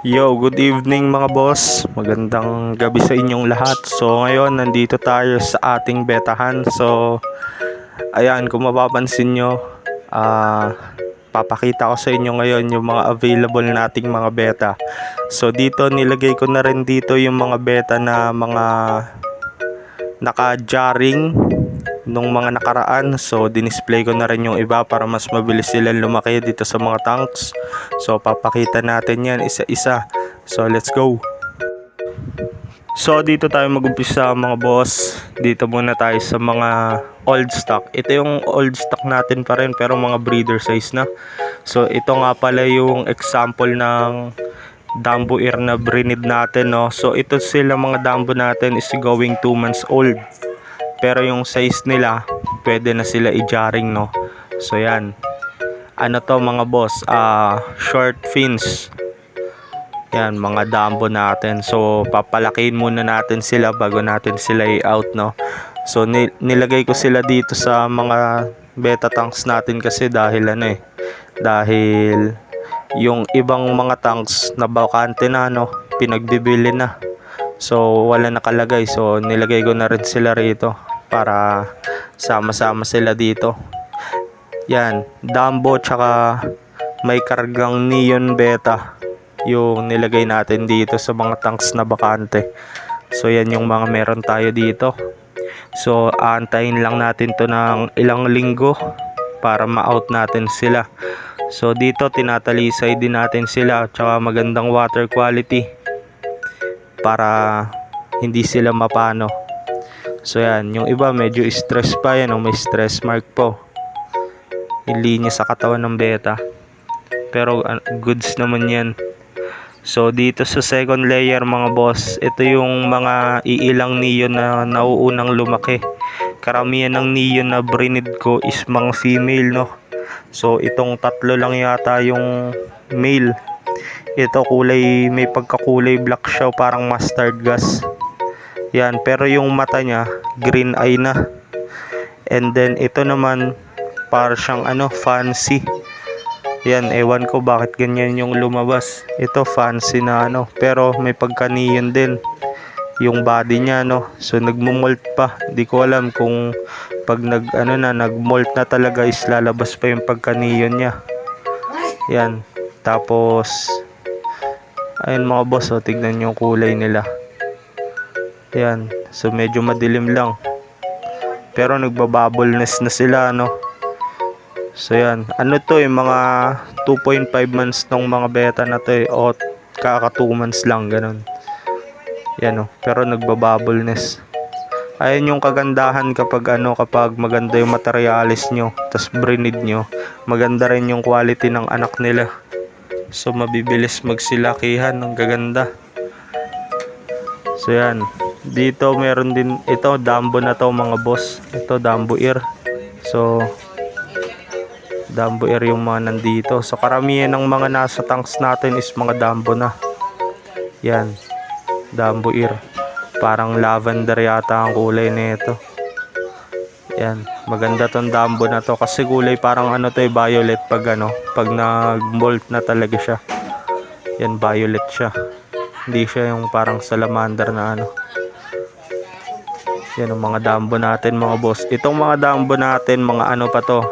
Yo, good evening mga boss. Magandang gabi sa inyong lahat. So ngayon nandito tayo sa ating betahan. So ayan, kung mapapansin nyo, papakita ko sa inyo ngayon yung mga available nating mga beta. So dito nilagay ko na rin dito yung mga beta na mga naka-jarring nung mga nakaraan. So dinisplay ko na rin yung iba para mas mabilis silang lumaki dito sa mga tanks. So papakita natin yan isa-isa. So let's go. So dito tayo mag-umpisa mga boss. Dito muna tayo sa mga old stock. Ito yung old stock natin pa rin pero mga breeder size na. So ito nga pala yung example ng Dumbo Ear na breed natin, no. So ito sila mga Dumbo natin is going 2 months old. Pero yung size nila pwede na sila i-jarring, no. So yan. Ano to mga boss? Short fins. Yan, mga Dumbo natin. So, papalakihin muna natin sila bago natin sila i-out, no. So, nilagay ko sila dito sa mga beta tanks natin kasi dahil dahil yung ibang mga tanks na bakante na, no, pinagbibili na. So, wala nakalagay. So, nilagay ko na rin sila rito para sama-sama sila dito. Yan, Dumbo tsaka may kargang Neon Beta yung nilagay natin dito sa mga tanks na bakante. So yan yung mga meron tayo dito. So aantayin lang natin to ng ilang linggo para ma-out natin sila. So dito tinatalisay din natin sila tsaka magandang water quality para hindi sila mapano. So yan, yung iba medyo stress pa yan, may stress mark po yung linya sa katawan ng beta. Pero goods naman yan. So dito sa second layer mga boss, ito yung mga iilang neon na nauunang lumaki. Karamihan ng neon na breed ko is mga female, no. So itong tatlo lang yata yung male. Ito kulay, may pagkakulay black siya, parang mustard gas. Yan, pero yung mata niya green eye na. And then ito naman para siyang fancy. Yan, ewan ko bakit ganyan yung lumabas. Ito fancy na pero may pagka-neon din yung body niya, no. So nagmo-molt pa. Di ko alam kung pag nag-molt na talaga is lalabas pa yung pagka-neon niya. Yan. Tapos ayun mga boss, tignan yung kulay nila. Yan. So medyo madilim lang. Pero nagbabubbleness na sila, no. So yan, yung mga 2.5 months ng mga beta na to o kaka 2 months lang, ganun. Yan pero nagbabubbleness. Ayun yung kagandahan kapag kapag maganda yung materialis nyo, tas breed nyo, maganda rin yung quality ng anak nila. So mabibilis magsilakihan ng gaganda. So yan, dito meron din ito Dumbo na to mga boss. Ito Dumbo Ear. So Dumbo Ear yung mga nandito. So karamihan ng mga nasa tanks natin is mga Dumbo na. Yan, Dumbo Ear. Parang lavender yata ang kulay nito. Yan, maganda tong Dumbo na to kasi kulay parang violet pag pag nag-molt na talaga siya. Yan, violet siya. Hindi siya yung parang salamander na Yan ang mga Dumbo natin mga boss. Itong mga Dumbo natin, mga pa to,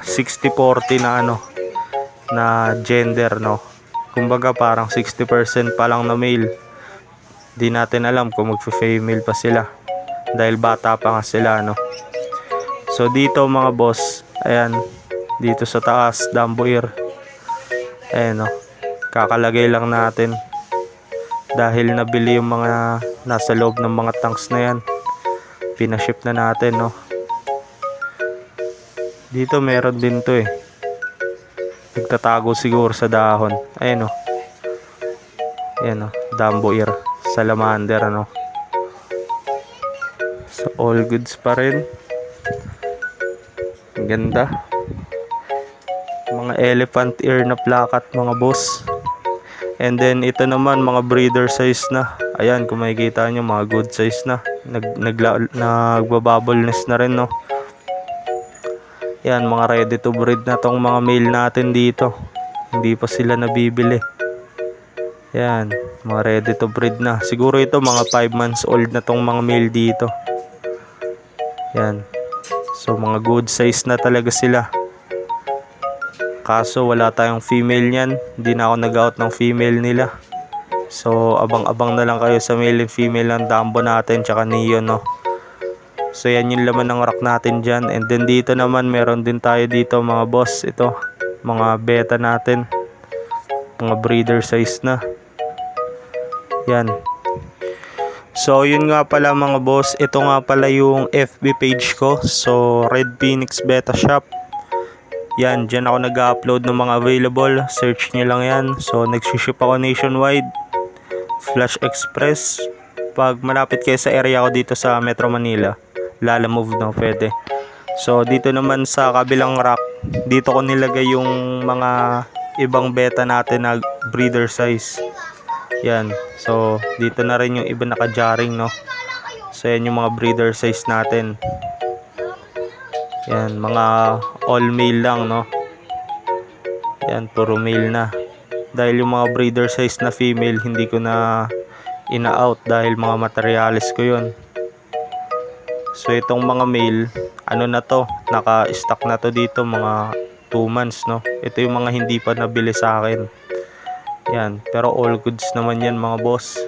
60-40 na na gender, no. Kumbaga parang 60% pa lang na male. Di natin alam kung magfe-female pa sila dahil bata pa nga sila, no. So dito mga boss, ayan, dito sa taas Dumbo Ear. Ayan, no. Kakalagay lang natin dahil nabili yung mga nasa loob ng mga tanks na yan. Pinaship na natin, no. Dito meron din to nagtatago siguro sa dahon. Ayan Ayan Dumbo Ear, salamander So all goods pa rin. Ganda. Mga elephant ear na plakat mga boss. And then ito naman mga breeder size na. Ayan, kung makikita nyo, mga good size na. Nagbabubbleness na rin, no. Yan, mga ready to breed na tong mga male natin dito. Hindi pa sila nabibili. Yan, mga ready to breed na. Siguro ito mga 5 months old na tong mga male dito. Yan. So mga good size na talaga sila. Kaso wala tayong female niyan. Hindi na ako nag-out ng female nila. So abang-abang na lang kayo sa male and female ng Dumbo natin tsaka Neon, no. So yan yung laman ng rack natin dyan. And then dito naman meron din tayo dito mga boss. Ito mga beta natin, mga breeder size na. Yan. So yun nga pala mga boss, ito nga pala yung FB page ko. So Red Phoenix Beta Shop. Yan, dyan ako nag-upload ng mga available. Search nyo lang yan. So nagsiship ako nationwide, Flash Express. Pag malapit kayo sa area ko dito sa Metro Manila, Lalamove, no, pwede. So dito naman sa kabilang rack, dito ko nilagay yung mga ibang beta natin na breeder size. Yan. So dito na rin yung iba naka-jarring, no. So yan yung mga breeder size natin. Yan, mga all male lang, no. Yan, puro male na. Dahil yung mga breeder size na female, hindi ko na ina-out dahil mga materialis ko yun. So itong mga male, ano na to, naka-stock na to dito mga 2 months, no. Ito yung mga hindi pa nabili sa akin. Yan, pero all goods naman yan mga boss.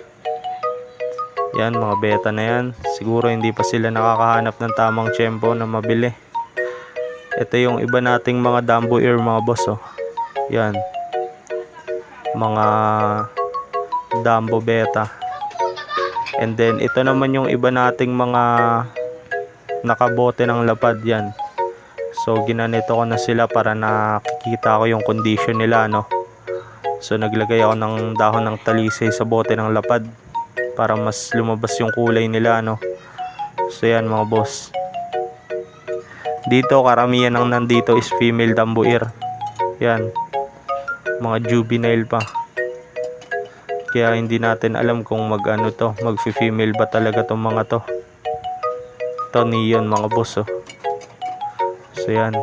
Yan, mga beta na yan. Siguro hindi pa sila nakakahanap ng tamang tiyempo na mabili. Ito yung iba nating mga Dumbo ear mga boss, oh. Yan, mga Dumbo beta. And then ito naman yung iba nating mga nakabote ng lapad. Yan. So ginanito ko na sila para nakikita ko yung condition nila, no. So naglagay ako ng dahon ng talisay sa bote ng lapad para mas lumabas yung kulay nila, no. So yan mga boss. Dito karamihan ang nandito is female Dumbo ear. Yan, mga juvenile pa. Kaya hindi natin alam kung mag-ano to, mag-female ba talaga tong mga to. Ito Neon mga boss, oh. So yan,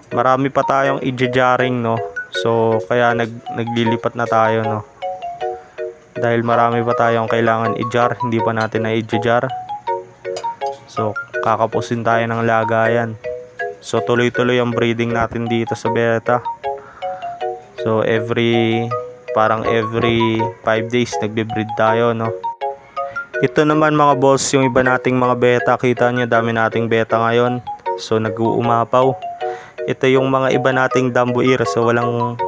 marami pa tayong i-jarring, no. So kaya naglilipat na tayo, no. Dahil marami pa tayong kailangan i-jar, hindi pa natin na i-jar. So kakapusin tayo ng lagayan. So tuloy-tuloy ang breeding natin dito sa beta. So parang every 5 days nagbe-breed tayo, no. Ito naman mga boss, yung iba nating mga beta. Kita nyo, dami nating beta ngayon. So nag-uumapaw. Ito yung mga iba nating Dumbo ear. So walang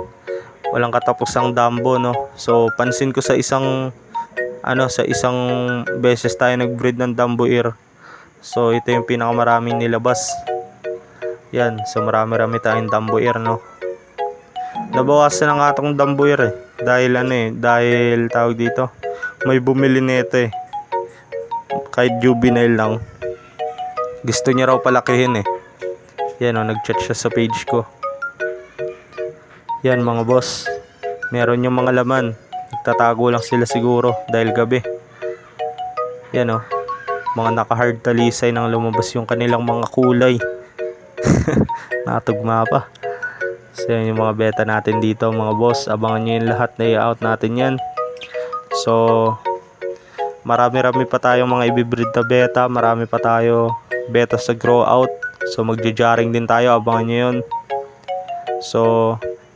katapusang Dumbo, no. So pansin ko sa isang beses tayo nag-breed ng Dumbo ear. So ito yung pinakamaraming nilabas. Yan, so marami-rami tayong Dumbo ear, no. Nabawasan na nga itong Dumbo ear, dahil tawag dito, may bumili nito, kahit juvenile lang. Gusto niya raw palakihin, Yan, nag-chat siya sa page ko. Yan mga boss, meron yung mga laman. Nagtatago lang sila siguro dahil gabi. Yan, mga naka-hard talisay nang lumabas yung kanilang mga kulay. Natugma pa. So yan yung mga beta natin dito mga boss. Abangan nyo yung lahat na i-out natin yan. So marami-rami pa tayong mga ibibreed na beta. Marami pa tayo beta sa grow out. So magja-jarring din tayo, abangan nyo yun. So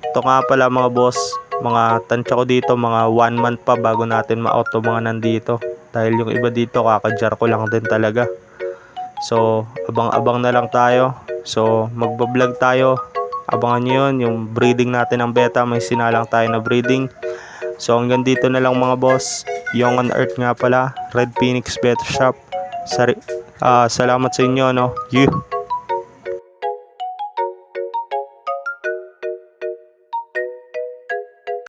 ito nga pala mga boss, mga tansya ko dito mga 1 month pa bago natin ma-out to mga nandito. Dahil yung iba dito kaka-jar ko lang din talaga. So abang-abang na lang tayo. So magbablog tayo, abangan nyo yun, yung breeding natin ng beta. May sinalang tayo na breeding. So hanggang dito na lang mga boss. Young on Earth nga pala, Red Phoenix Beta Shop. Salamat sa inyo, no. You